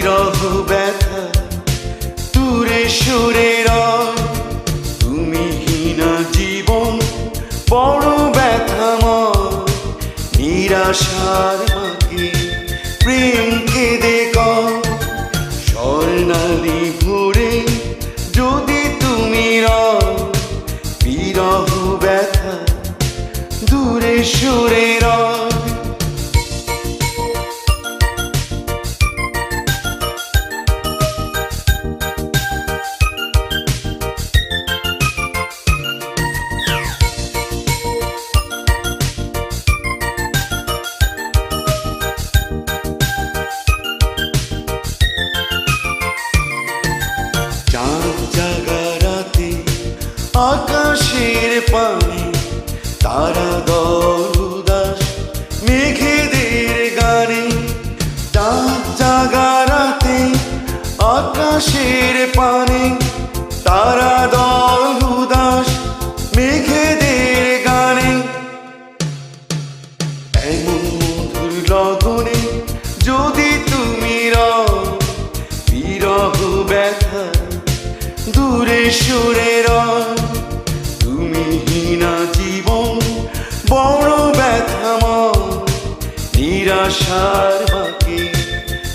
বিরহ ব্যথা দূরে সরে রয়, তুমি হীনা জীবন বড় ব্যথাময়। নিরাশার মাকে প্রেম কেঁদে কয়, স্বর্ণালী ভরে যদি তুমি রয়, বিরহ ব্যথা দূরে সরে রয়। আকাশের পানে তারা দল উদাস মেঘেদের গানে, চাঁদ জাগা রাতে আকাশের পানে তারা দল উদাস মেঘেদের গানে। এমন মধুর লগনে যদি তুমি রও, বিরহ ব্যথা দূরে সরে রয়, তুমি হীনা জীবন বড় ব্যথাময়। নিরাশার বাকি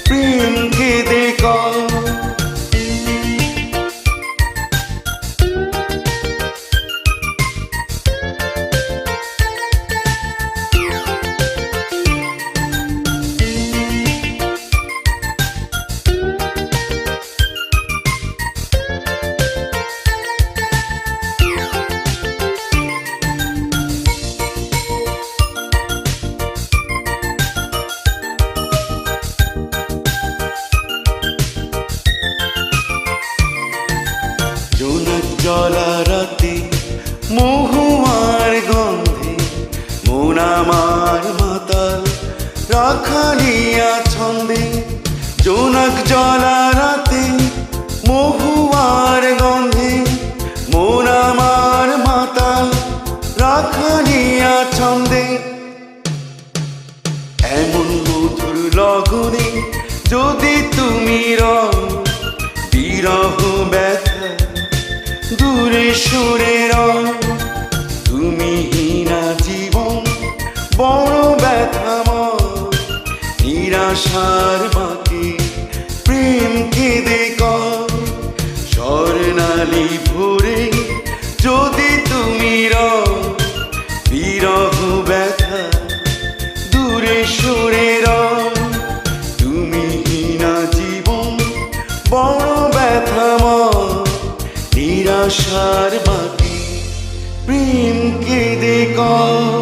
প্রেম কেঁদে কয়, জোনাক জলা রাতে মহুয়ার গন্ধে মন আমার মাতাল রাখালিয়া ছন্দে। জোনাক জলা রাতে মহুয়ার গন্ধে মন আমার মাতাল রাখালিয়া ছন্দে। এমন মধুর লগনে যদি তুমি রও, বিরহ ব্যথা দূরে সরে রয়, তুমি হীনা জীবন বড় ব্যথাময়। নিরাশার বাকি প্রেম কেঁদে কয়, স্বর্ণালী ভরে যদি তুমি রও, বিরহ ব্যথা দূরে সরে রয়, তুমি হীনা জীবন বড় ব্যথাময়। নিরাশার বাকি প্রেম কেঁদে কয়।